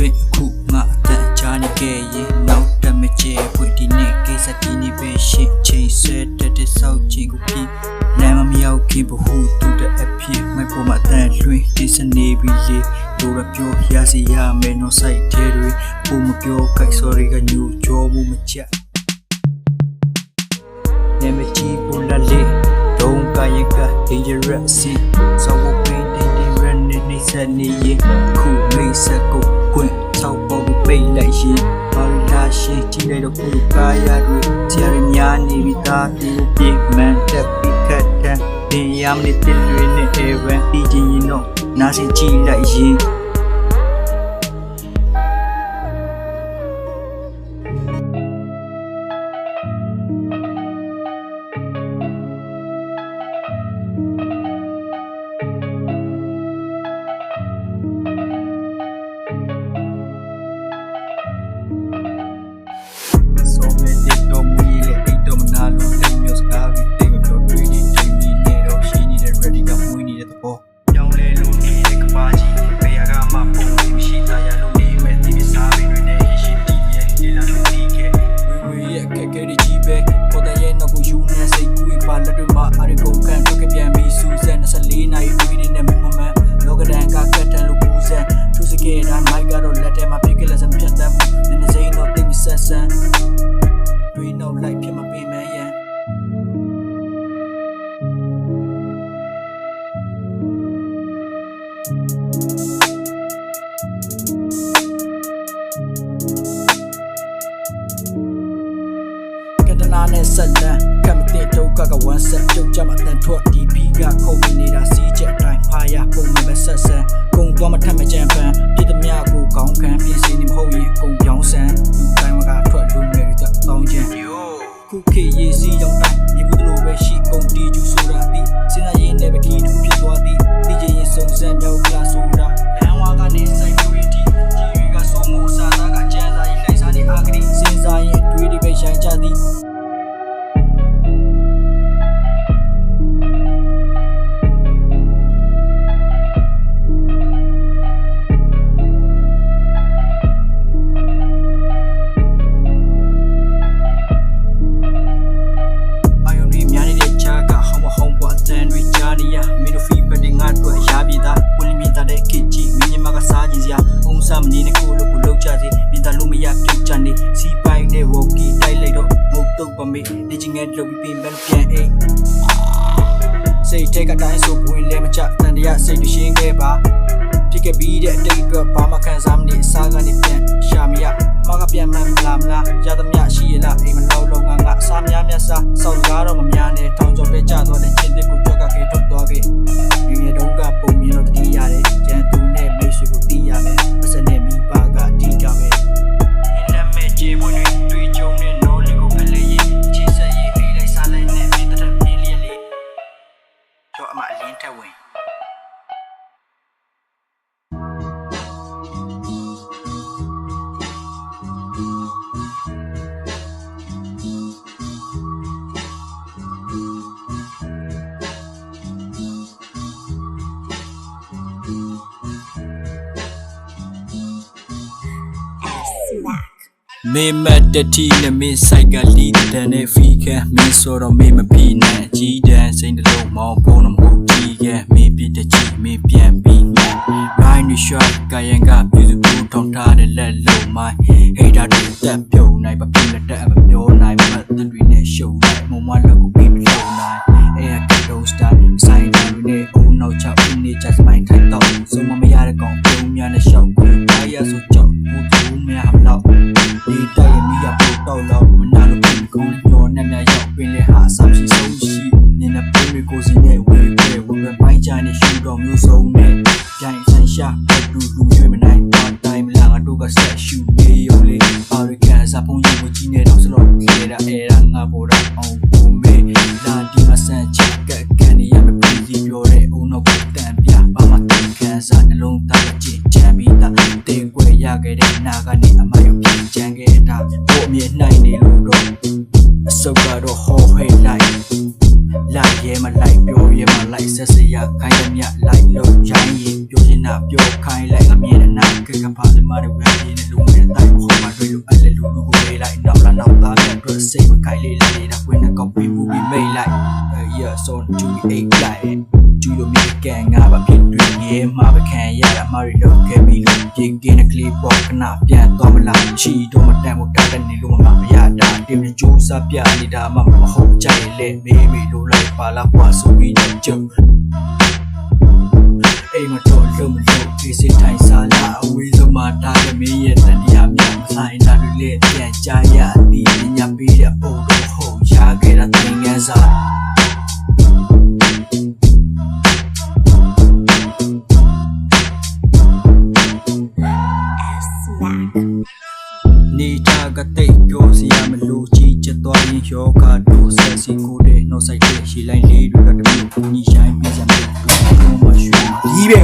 တွေ့ခုငါအသက်ချာနေခဲ့ရင်နောက်တမချေဖွင့်ဒီနေ့ကိစ္စဒီနေ့ပဲရှင်းချိန်ဆွဲတဲ့ဆောက်ချင်းကိုပြီးလမ်းမမြောက်ခင်ဘဟုတူတဲ့အဖြစ်မပေါ်မှာတန်လွှင့်ဒီစနေပြီလေတို့ရပြောရစီရမယ်နော်စိုက်တဲ့တွေဘုံမပြောကြိုက် sorry ကညူကြောမှုမချက်နေမချီဘူးလာလေတုံးကရင်က dangerous ဆောက်ဖို့ပင်တင်ရနေစနေရခုမိတ်ဆက်ကိုကွင့်ဆောက်ပေါ်ပိတ်လိုက်ရင်ဘာလာရှိကြည့်လိုက်တော့ခုကားရတွေဆရာများနေပြီးသားဒီပြေမှန်တက်ပြီးခတ်တဲ့ဒီရမနေတင်ရနေအေဝံဒီချင်းရင်တော့နားစင်ကြည့်လိုက်ရင်နဲ့ဆက်လန်းကမ္မတိတုတ်ကဝမ်းဆက်ပြုတ်ကြမှာတန်ထွက်ဒီဘီကခုံနေတာစီးချက်အတိုင်းဖာရပုံမဆက်ဆန်းကုံသွားမထက်မကြံပန်းပြည်သမျှကိုကောင်းခံပြင်စီနေမဟုတ်ရင်ကုံပြောင်းဆန်းလူတိုင်းကထွက်လူငယ်တွေတောင်းချင်ခုခေတ်ရေးစီးရောက်တိုင်းဒီဘူးလိုပဲရှိကုံတီကျူဆိုတာဒီစဉ်းစားရင်လည်းပဲခီးထူဖြစ်သွားသည်ဒီချင်းရင်စုံစမ်းမြောက်လာဆိုတာလမ်းဝါကနေစိုက်ထွေးတီကြီးတွေကစုံမှုစားသားကကျန်းစာရေးလိုက်စားနေအာဂရီစဉ်းစားရင်တွေးတွေပဲရှိုင်းကြသည်မင်းကိုလို့လောက်ကြစီပြင်သာလို့မရပြုတ်ချနေစီပိုင်းနဲ့ဝကီတိုက်လိုက်တော့ငုတ်တုတ်ပမေနေချင်းငယ်လုပ်ပြီးပြင်ပြန်အိတ်စိတ်ထဲကတိုင်းဆိုပွင့်လဲမချတန်တရားစိတ်ရှင်းခဲ့ပါဖြစ်ခဲ့ပြီးတဲ့အတိတ်အတွက်ဘာမှခံစားမနေအစားကနေပြန်ရှာမရမကပြန်မှန်မလားရသမျှရှိရလားအိမ်မလောက်လုံးငါအစားများများစားစောက်ကားတော့မများနဲ့ထောင်ကျော်ပဲကြသွားတဲ့ချင်းတစ်ကိုကြွက်ကခဲထုတ်သွားခဲ့ငငယ်တုန်းကပုံမြင်တော့တတိရတယ်ကျန်သူနဲ့မိတ်ဆွေကိုတီးရမယ်အစနဲ့မိဘကတီးကြမယ်နာမည်ကြီးဝင်တွေ့ကြုံနဲ့နိုးလေးကိုဖလဲရင်ချစ်ဆက်ရင်အိတ်လိုက်စားလိုက်နဲ့ပြတဲ့ပြင်းလေးလေးကျော်အမအလင်းထက်ဝင်မေမတ်တတိနဲ့မင်းဆိုင်ကလီတန်နဲ့ဖီခဲမင်းဆိုတော့မင်းမပြီးနဲ့အကြီးတန်းစိမ့်တလုံးမောင်းပုံးမဟုတ်ကြီးခဲမင်းပြတဲ့ချီမင်းပြန်ပြီးနဲ့ရိုင်းနီရှော့ကရင်ကပြူစုကိုထောင်းထားတဲ့လက်လုံးမိုင်းဟေတာတွေတက်ပြုံနိုင်ပါပြလက်တက်မပြောနိုင်မှတ်တွေနဲ့ရှုံနိုင်မမလောက်ကိုပြီးမရှုံနိုင်အဲကတော့စတာဆိုင်တွေနဲ့အုံနောက်ချဦးနေချစမိုင်းထိုက်တော့စုံမရတဲ့ကောင်ပြုံးများနဲ့ရှောက်ကိုအားရဆိုကြောက်ဘူးသူများမလောက်ဒီတိုင်မီရပို့တော့လောက်မနာလို့ပြန်ကုန်ညောနဲ့များရောက်ပင်လေဟာဆောက်ရှိဆုံးရှိနင်းတဲ့ပုံတွေကိုစင်းရဲ့ဝေးဝေးပိုင်းချနေရှူတော်မျိုးစုံနဲ့ကြိုင်ဆန်ရှာတူလူရွေးမနိုင်တော့တိုင်းမလာငါတို့ကဆက်ရှူနေရုံလေးပါရကန်စာပုံရုပ်ကြီးနေတော့စလို့ခေတာအဲရာငါပေါ်တော့အောင်ပုံမေးလာဒီမဆန်ချက်ကကန်နေရမပြီးပြီးပြောတဲ့အုံနောက်တန်ပြပါမတန်ခံစားနှလုံးသားကြင်ချမ်းပြီးတာတင်ွယ်ရခဲ့တဲ့နာကနေအမရုပ်ပြန်ချမ်းခဲ့တာပို့အမြင်နိုင်နေလို့တော့အစုပ်ကတော့ဟောဟဲ့လိုက်ရဲမလိုက်ပြောရဲမလိုက်ဆက်စရခိုင်းရမြလိုက်လို့ရိုင်းရင်ပြောချင်တာပြောခ ကကပါစမားတွေဝယ်ရင်းနဲ့လူငယ်တိုင်းဟောမှာတွေ့လို့အဲ့လေလူကိုမေးလိုက်နောက်လာနောက်သားတဲ့အတွက်စိတ်မခိုင်လေးလေးတာဝင်နေကောက်ပြီးမှုပြီးမိတ်လိုက်yeah so to eight like ကျူလို့မြေကန်ငါပါဖြစ်တွင်ရဲမှာပဲခံရတာမရီလို့ခဲ့ပြီးလို့ပြင်ကင်းတဲ့ကလေးပေါ်ကနာပြန်သွားမလားချီတော့မတန်ဘူးတာတဲ့နေလို့မရတာတင်ကြိုးစားပြနေတာမှမဟုတ်ကြရဲ့လေမေးမေးလို့လိုက်ပါလားကွာဆိုပြီးတော့ကြုံအိမ်မတော်လုံးမလို့ဒီစိတ်ထိုင်စားလာအဝေးဆုံးမှာတားသမီးရဲ့တန်တရားများမဆိုင်တာတွေလေပြန်ကြရသည်ညပေးတဲ့ပုံတော့ဟုတ်ရခဲ့တာသင်ငန်းစားနေတာကတိတ်ပြောစရာမလိုကြီးချက်သွားရင်ယောဂတို့ဆက်စီကိုတဲ့နှောဆိုင်တဲ့ရှည်လိုက်လေးတွေကတမျိုးကိုညီဆိုင်ပြကြမယ်တို့မရွှေကြီးပဲ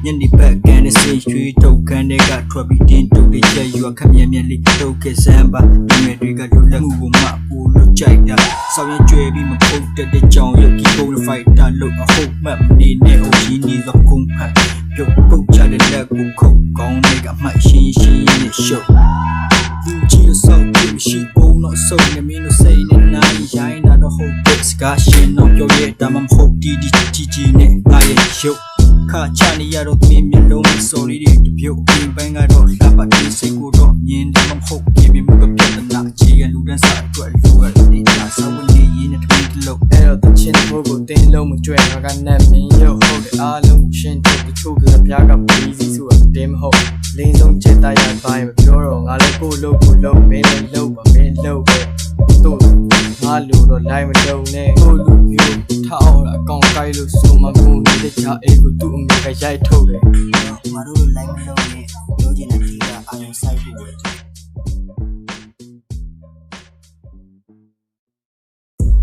ညနေဘက်ကန်တဲ့ဆေးရွှေတုတ်ခန်းတွေကထွက်ပြီးတင်းတုတ်တဲ့ချက်ရွာခက်မြဲမြဲလေးတုတ်ခဲ့စမ်းပါဒီမဲ့တွေကလွတ်လပ်မှုကိုမှပို့လို့ကြိုက်တာဆောင်းရင်ကျွဲပြီးမပုတ်တဲ့ကြောင်ရုပ်ကြီးကိုဖိုက်တာလို့အဟုတ်မှတ်နေနဲ့အိုကြီးနေသောကုန်းဖက်ပြုတ်ပုတ်ချတဲ့လက်ကိုခုတ်ကောင်းတွေကမှတ်ရှင်းရှင်းနဲ့ရှုပ်လူကြီးဆောက်ပြီးရှိကုန်တော့စုံနေမင်းတို့စိတ်နဲ့နိုင်ရိုင်းတာတော့ဟုတ်တဲ့စကားရှင်းတော့ပြောရဲတာမှမဟုတ်ဒီကြီးနဲ့ငါရဲ့ရုပ်ခါချနေရတော့မင်းမျက်လုံးနဲ့စော်လေးတွေတပြုတ်ပြင်ပန်းကတော့လှပတဲ့စိတ်ကိုတော့မြင်တယ်မဟုတ်ပြင်မြမှုကပြဿနာအခြေခံလူတန်းစားအတွက်လိုအပ်နေတာဆောင်းနေရင်းနဲ့တပင်းတလုံးအဲ့တော့တချင်းဘိုးကိုတင်းလုံးမကြွယ်ငါကနဲ့မင်းရုပ်ဟုတ်တယ်အားလုံးကိုရှင်းထုတ်တချို့ကပြားကပြီးစီဆိုတာတင်းမဟုတ်လင်းဆုံးချက်တိုက်ရပိုင်းမပြောတော့ငါလည်းကိုလုံးမင်းလည်းလုံးပါမင်းလုံးပဲတို့ငါလူတော့လိုက်မလုံးနဲ့ကိုလူမျိုးထောက်အကောင်ကိုက်လို့ဆိုမှကိုနေတဲ့ချာအိတ်ကိုသူ့အမေကရိုက်ထုတ်တယ်ငါတို့လိုက်မလုံးနဲ့ပြောချင်တဲ့ကြီးကအာရုံစိုက်ဖို့ပဲ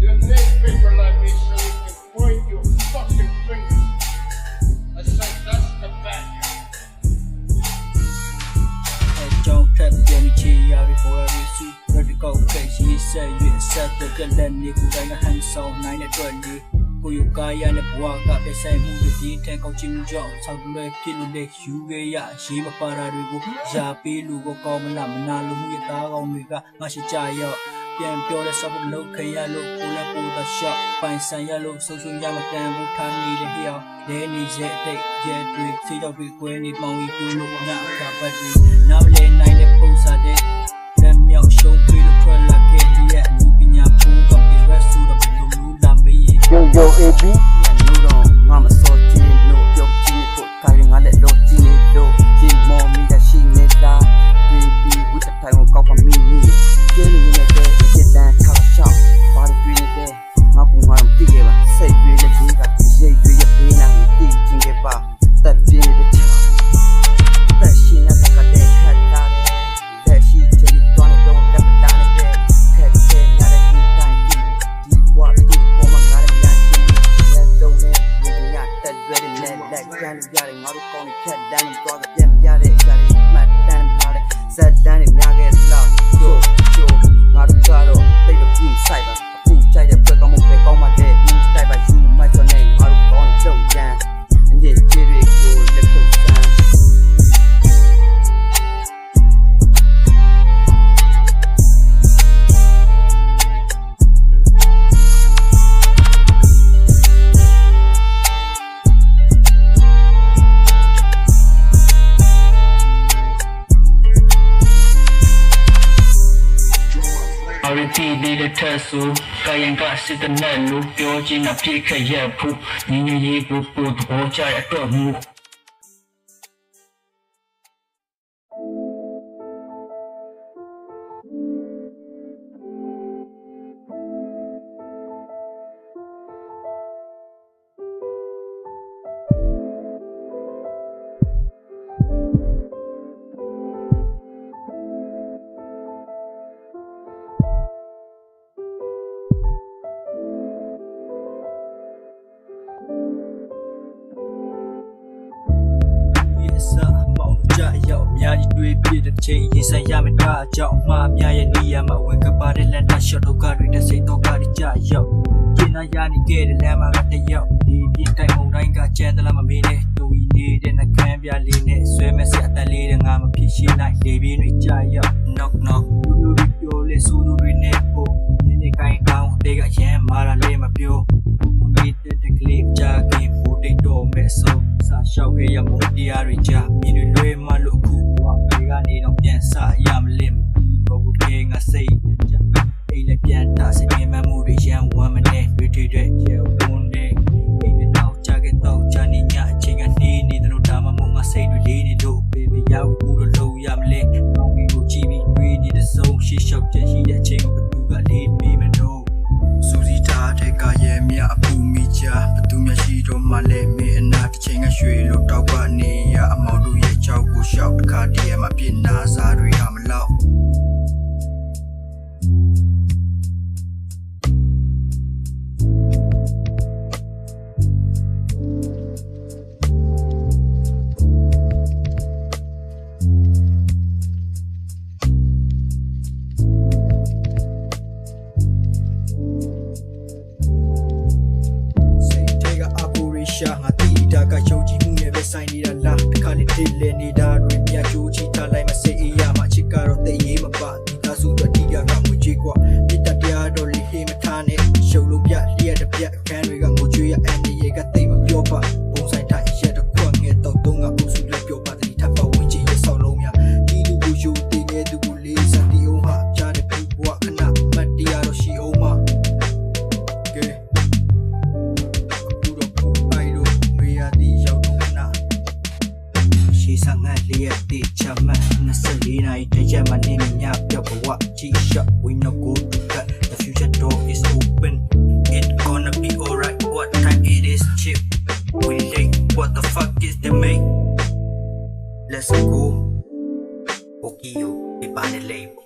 You make people like me so you can point your fucking finger. I say that's the bad guy. အကြောင်းထပ်ပြန်ချီရပြီးပေါ်ရစုရတဲ့ကောက်ခဲ့ရှိဆက်ရွေးဆက်တဲ့ကလည်းနေကိုတိုင်းဟန်ဆောင်နိုင်တဲ့အတွက်လေကိုယူကာရနဲ့ဘဝကပြဆိုင်မှုတွေထဲကောက်ချင်မှုကြောင့်ဆောက်လွယ်ဖြစ်လို့လေယူခဲ့ရရေးမပါတာတွေကိုယာပေးလူကိုကောင်းမလားမနာလို့မှုရသားကောင်းတွေကငါရှိကြရော့ပြန်ပြောတဲ့စပ်လို့ခရလို့ကိုလည်းကိုတော့ရှော့ပိုင်ဆိုင်ရလို့ဆုံးဆုံးရမတန်ဘူးထားနေတဲ့ဟျောလဲနေရဲ့အတိတ်ရဲ့တွေစိတ်တော့တွေကွဲနေပေါင်းပြီးတူလို့ညအခါပတ်တွေနားမလဲနိုင်တဲ့ပုံစံတဲ့လက်မြောက်ရှုံးပြီးလို့ထွက်လာခဲ့ရဲ့အမှုပညာပူကပ်ပြီးရဆူတော့ဘယ်လိုလုပ်လာမေး Yo AB လူတော့ငါမစောချင်လို့ပြုတ်ချင်ဖို့ခိုင်ငါလည်းလို့ချင်လို့ရှင်မော်မီကရှိနေတာ baby with the time ကောက်ပါမီကျင်းနေတဲ့စစ်တန်းထားရှောက်ဘာလို့တွေ့နေတဲ့ငါကငါတို့သိခဲ့ပါစိတ်တွေရဲ့ဒီကရိတ်တွေရဲ့ဘေးနာကိုသိချင်ခဲ့ပါတက်ပြင်းပဲချာတက်ရှင်ရတဲ့ခက်တာလက်ရှိချင်တော့တော့တက်တာနေတဲ့ခက်ခဲရတဲ့ဒီတိုင်းဒီဘဝဒီပေါ်မှာငါလည်းရချင်လက်တော့နဲ့ဒီညတက်ရွယ်နဲ့လက်ကျန်ရတယ်ငါတို့ကောင်းတဲ့ဖြတ်တန်းတော့ပြန်ရတဲ့ຢာတွေမှတ်တမ်းထားတဲ့ဇက်တန်းတွေများခဲ့လောက်ကျိုးငါတို့ကတော့တိတ်တော့ပြင်းဆိုင်ပါအခုကြိုက်တဲ့ဘက်ကောင်းမှုပဲကောင်းမှတဲ့ဒီတိုက်ပါယူမှဆိုနေငါတို့ကောင်းတဲ့ချုပ်ကျန်းအငြိကျေးတွေကိုလက်ထုတ်စမ်းrepeat the test so ကာယံကစစ်တဲ့နဲ့လို့ပြောချင်တာပြည့်ခက်ရဖို့ညီညီရေးဖို့ပို့တော့ကြရတော့မူများကြီးတွေးပြတဲ့ချိန်ရင်ဆိုင်ရမယ်ဒါကြောင့်မှားများရဲ့နေရာမှာဝင်ကပါတဲ့လန်တာရှော့တော့ကတွေနဲ့စိတ်တော့ကတွေကြာရောက်ကျင်းနာရနေခဲ့တဲ့လမ်းမှာကတယောက်ဒီပြတိုင်းမုံတိုင်းကကျန်တယ်လားမမေးနဲ့တူကြီးနေတဲ့နှကမ်းပြလေးနဲ့ဆွဲမဲ့ဆက်အတန်လေး ရှိနိုင်လေပြင်းတွေကြာရောက် knock knock လူတွေပြောလဲဆိုသူတွေနဲ့ပို့ရင်းနေကိုင်းကောင်းတေကရမ်းမာလာလဲမပြောဒီတဲ့ကလေးကြာကင်းဖို့တိတ်တော်မဲ့ဆိုစာလျှောက်ခဲ့ရမှုတရားတွေကြာမြင်တွေလွဲမလို့အခုဘဝတွေကနေတော့ပြန်စရမလဲမပြီးတော့ဘူးကေငါစိတ်ကြအိမ်လည်းပြန်တာစိတ်မြင်မှုတွေရမ်းဝမ်းမနဲ့တွေးတဲ့ရေဝန်နေအိမ်နောက်ကြခဲ့တော့ဂျာနေညအချိန်ကနေနေတို့ဒါမှမဟုတ်ငါစိတ်တွေလေးနေလို့ဘေဘီရောက်ဘူးလို့လုံးရမလဲကောင်းကင်ကိုကြည့်ပြီးတွေးနေတဲ့ဆုံးရှေ့လျှောက်ချက်ရှိတဲ့အချိန်ကိုဘသူကလေးပေးမလို့စူစီထားတဲ့ကရဲ့မြအပူမိချာဘသူမျက်ရှိတော့မှလဲမင်းအနာတစ်ချိန်ကရွှေလို့တောက်ကနေရအမောင်တို့ရဲ့ချောက်ကိုရှောက်တခါတည်းမှာပြစ်နာစားတွေရမလို့ငါတီးတာကယုံကြည်မှုနဲ့ပဲဆိုင်နေတာလားတခါလေတိလဲနေတာတွေမြတ်ကြိုးချီထားလိုက်မစိတ်အေးရမှာချစ်ကတော့တိတ်ရေးမပါဒီသားစုတော့တီးကငွေကြေးကွာပြစ်တတရားတော့လေဟေးမထားနဲ့ရှုံလို့ပြလျက်တစ်ပြက်အခန်းတွေကငိုကြွေးရအန်ဒီရေကတိတ်မပြောပါပုံဆိုင်တိုင်းရက်တစ်ခွက်ငယ်တော့သုံးကပုစုလက်ပြောပါတတိထပ်ပါဝင်ချင်းရဆောက်လုံးများဒီလူကိုယူတည်နေသူကိုလေးစတီအောင်ဟာကြားတဲ့ဘူးဘဝခဏမတ်တရားတော့ရှိအောင်မှာကဲsang ngai liat di chama na selina ite jama ni nya pyo bawa G-Shock we no go to cut the future door is open it gonna be alright what time it is chip we late what the fuck is the mate let's go Okio di bane label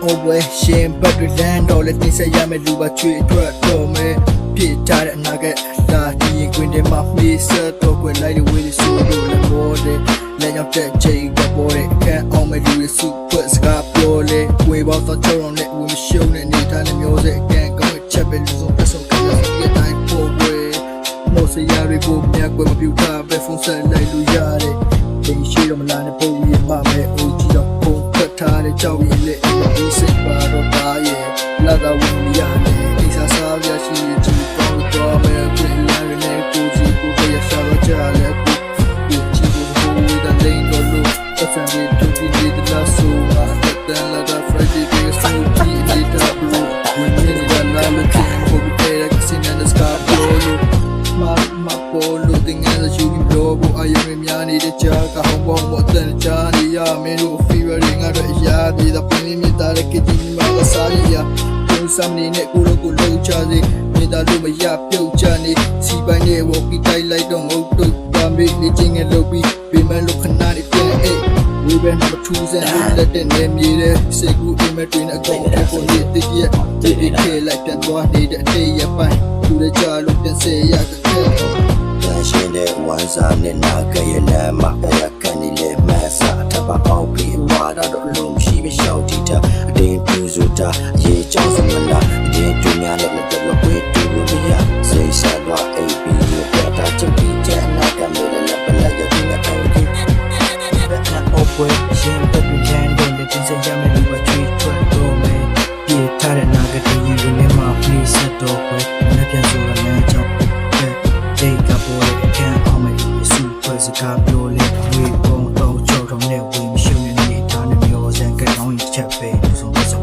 Always shame but we land all the things I am a luba tree to me Peter and nugget that the green de mafia so talk when like the way so do the body let your that jay the body can't all me do the super scar purely we about the turn on it we show and need time music can't go chap and so so get time for way most yari go me go computer be phone set like lu yare they share on line for we ma me og doထားတဲ့ကြောက်ရည်လက်ဒီစိတ်ပါတော့ပါရဲ့လာတာဝင်ရမယ်အိစာစားရရှိကြည့်ကောင်းတော့မယ်ပြင်လာရတဲ့ကိုစီကိုရရှာတော့ကြလဲကိုချီကိုဝေးတဲ့လိန်တော့လို့အစံတွေတူပြီးတဲ့လားဆိုတော့တဲ့လာတာ Friday day so be it up when you need a lot of time for the day that sing and the sky blow ma polo dengan the shooting blow ayo me mya ni de cha ka hong bong mo tan cha ni ya me lo fever ring a ya di da pin mi ta le ke ji ma la sa ya ko sam ni ne ko lo cha si mi ta lo ma ya pyou cha ni si bai ne wo ki tai lai dong ngou tu pa me ni jing nge lo bi be man lo khana ni pyan eh we been number 2 sen let the name ye de se ku in me twin a go ko ni ti ye ti ke lai pyan twa ni de a day ya pai tu de cha lo pyan se ya ka keရှင်တဲ့ဝမ်းစာနဲ့နာကရဲ့နာမရကန်နေလေမဆာထပ်ပါအောင်ပြီးမှာတော့လုံးရှိမရှောက်တီတာအတင်းပြူဆိုတာရေကြောင်းစမလာအတင်းတူများလည်းတော့ဝေးတူလို့မရစိတ်ဆက်တော့ AB ရဲ့တာချပီတဲ့နာကမေလည်းပလက်ရတဲ့တော့ဒီအပွဲရှင်ပတ်ပြီးလမ်းတော့လက်တင်စရမယ်လို့ချွေးထွက်တော့မယ်ပြေထားတဲ့နာကတည်းကရင်းမှာ please ဆက်တော့ပဲမပြန်ဆိုရလမ်းကြောင်းTake a boy can't come in super scar blowing we won't talk choke on that we showing it down the mirrors and get on each chape so let's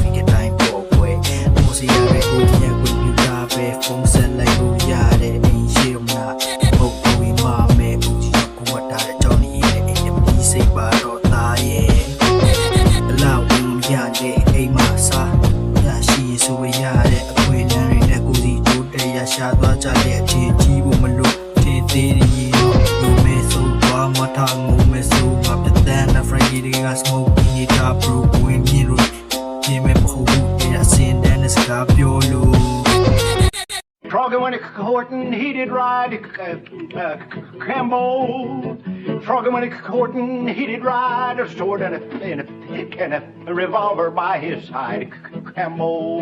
we get time for way most ya re go ya go you da be phone set like go ya de in shim na ho we ma me bu ji ko wat da de johnny ye de mi sai ba ro ta ye la we ya de ai ma sa ya shi so ya de a kwe lan ri ne ko si to de ya sha twa ja de a chin ji bo ma lo Campbell. Frogger when courting, he did ride a sword and a pick and a revolver by his side. Campbell.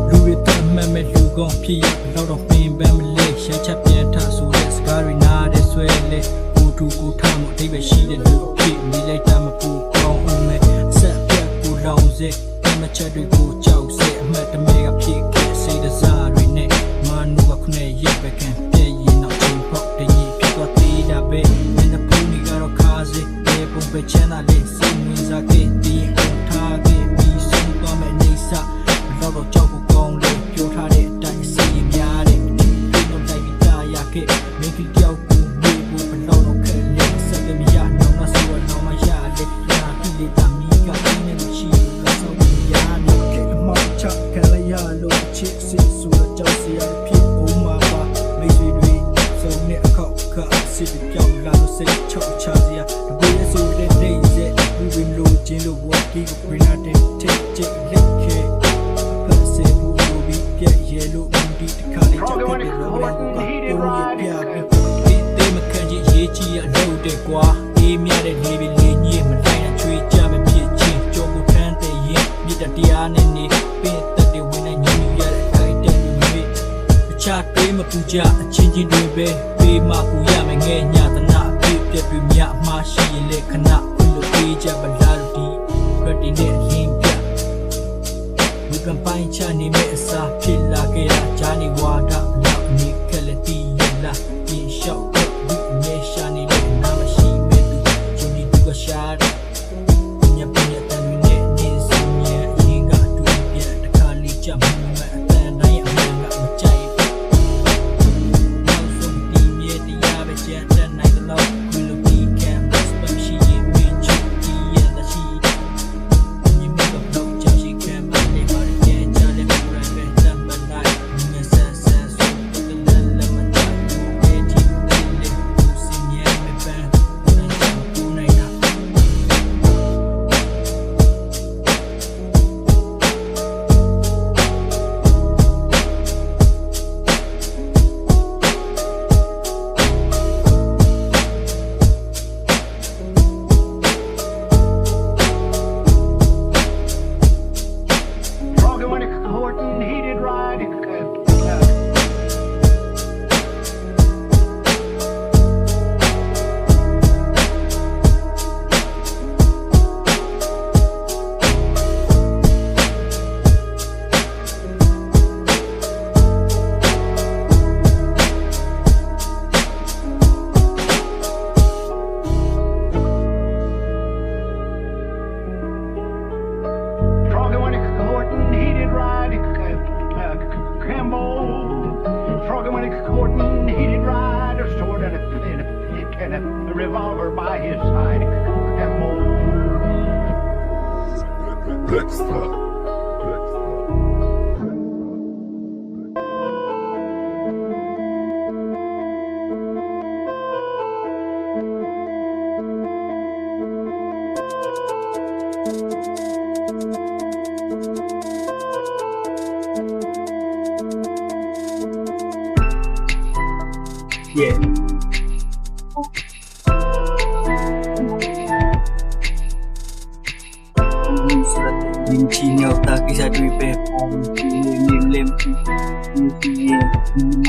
လူတွေတတ်မှတ်မဲ့လူကောင်ဖြစ်ရတော့တော့ပင်ပန်းမလဲရှာချက်ပြန်ထဆိုတဲ့စကားတွေနားတဲ့ဆွဲလေကိုတူကိုထမအဓိပ္ပာယ်ရှိတဲ့လူဖြစ်မိလိုက်တာမပူကောင်းအောင်မဲ့ဆက်ပြတ်ကိုလောင်စေမချက်တွေကိုကြောက်စေအမှတ်တမဲကဖြစ်ခဲ့စေတစားတွေနဲ့မနုကခုနဲ့ရက်ပဲခံပြည့်ရင်တော့ချင်းပေါက်တဲ့ကြီးဖြစ်သွားသေးတာပဲမင်းတို့နေကတော့ခါစေဒီပုံပဲချမ်းသာလေးစိတ်ဝင်စားခဲ့ဒီအောင်ထားခဲ့ပြီးဆုံးသွားမဲ့နေစတော့ကြောက်ကိုကောင်းလေးပြောထားတဲ့အတိုင်းစီရင်များတဲ့ဒီတော့လိုက်ပြီးတာရခဲ့မင်းကြီးကြောက်ကိုနေဖို့ဘလို့တော့ခဲလေးစက်မရတော့မဆိုတော့မရလေနာတိလေးတမီကင်းနေလို့ရှိလို့ဆောင်းရနေခဲ့မှချခံရရလို့ချစ်စစ်ဆိုတော့ကြောက်စရာဖြစ်အောင်မှာပါမိတ်ဆွေတွေစုံနဲ့အခောက်ကစစ်ကြောက်လာလို့စိတ်ချောက်ချစရာတပည့်ဆိုတဲ့နေစေဘူးဝင်လို့ချင်းလို့ဝတ်ကြီးကိုပြနာတဲ့ထိတ်ချိတ်လက်ခဲYellow moody the collie jacket the road he did ride they makan ji ye chi ya lo de kwa e mya de le bi le nyi ma lai na chwe ja ma phit chin jo ko than de yin mit ta tia ne ni pin tat de win na nyi nyu ya de kai de lu mi acha twe ma pu ja a chin chin de be pe ma ku ya ma nge nya ta na a phit pyat twe mya ma shi yin le khana ku lo pe ja ba la lu di rat de ne yin pya we can find chani me sa phit la ke ya ja ni wa da la ni khale ti la yin shao we ne sha ni le na ma shi me tu ju ni tu ga sha nya punya tan ne ni si nya yin ga tu pya ta kha li cha ma ma tan na ya ma ga ma chai now so ti me ti ya ba cha tan nai da lo ku lo ti can best ba shi yin me chu ti ya da shi ni me ga lo cha shi can ma le ma A revolver by his side. Yeah. Nhìn chi nhau ta cái sao đuôi bé phong lem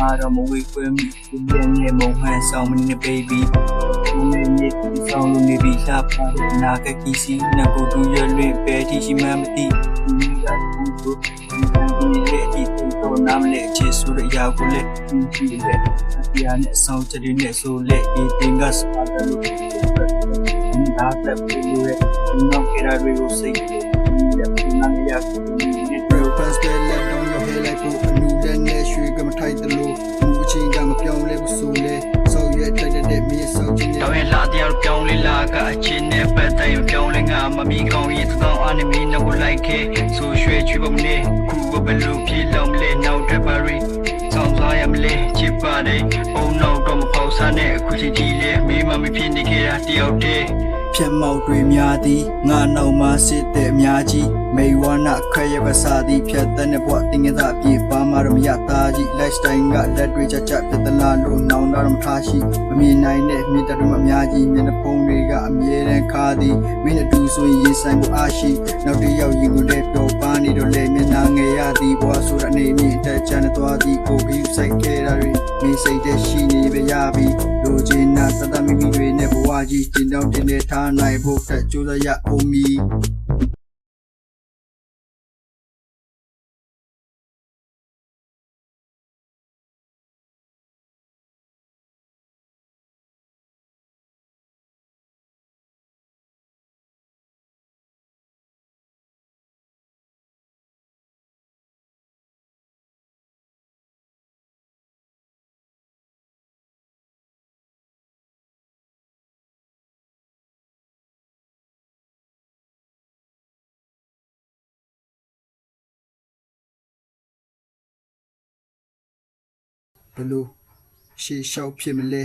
mà rồi một người quên mình nghe mong hai sau mình nè baby mình nghe sau luôn nè bị sắp na cái kỳ sĩ na cô tu giờ luyện bé thì chỉ mà ti mình đã tu mình lệ thì tôi nam lệ chế số đại giàu của lệ chỉ lệ thì anh sau cho đến lệ số lệ thì tiếng gas ada lu mình đã tập lu lệ nó cái ra rồi xây Real fast get left on your head like a new that next you gonna tight the low. Move chin got my pyong le so le. So you try to let me so chin. Tao hiện la tiêu pyong le la cả chin ne pat tay pyong le nga mà mi kong yi tao anime nó có like ke. So shue chu bom ne ku go belu phi long le now trapari. Song sa yam le chip ba dai. Oh no တော့မပေါ့စားနဲ့အခုချိန်ကြီးလေမိမမဖြစ်နေကြတာတယောက်တည်း ဖြတ်မောက်တွေများသည်ငါနောက်မှာစစ်တဲ့အများကြီးမေဝါနာခရရပါစာသည်ဖြတ်တဲ့ဘဝတင်ငယ်သာပြေပါမှာတော့မရသားကြီး lifestyle ကလက်တွေချဖြတ်တလားလို့နောင်တော့မထားရှိမမြင်နိုင်တဲ့မိတ္တတွေအများကြီးမျက်နှာဖုံးတွေကအမြဲတမ်းခါသည်မင်းအတူဆိုရင်ရေဆိုင်ကိုအားရှိနောက်တစ်ယောက်ရင်ကိုလည်းပျော်ပါနေတော့လေမျက်နှာငယ်ရသည်ဘဝဆိုတဲ့အနေမြင့်တက်ချမ်းသွားသည်ကိုပြီးဆိုင်ခဲ့တာတွေမင်းစိတ်တဲ့ရှိနေပဲရပြီလူချင်းနာသတ္တမိမိတွေနဲ့ဘဝကြီးတင်တော့တင်နေထားနိုင်ဖို့ထက်ကြိုးစားရအောင်မီဘလို့ရှေ့လျှောက်ဖြစ်မလဲ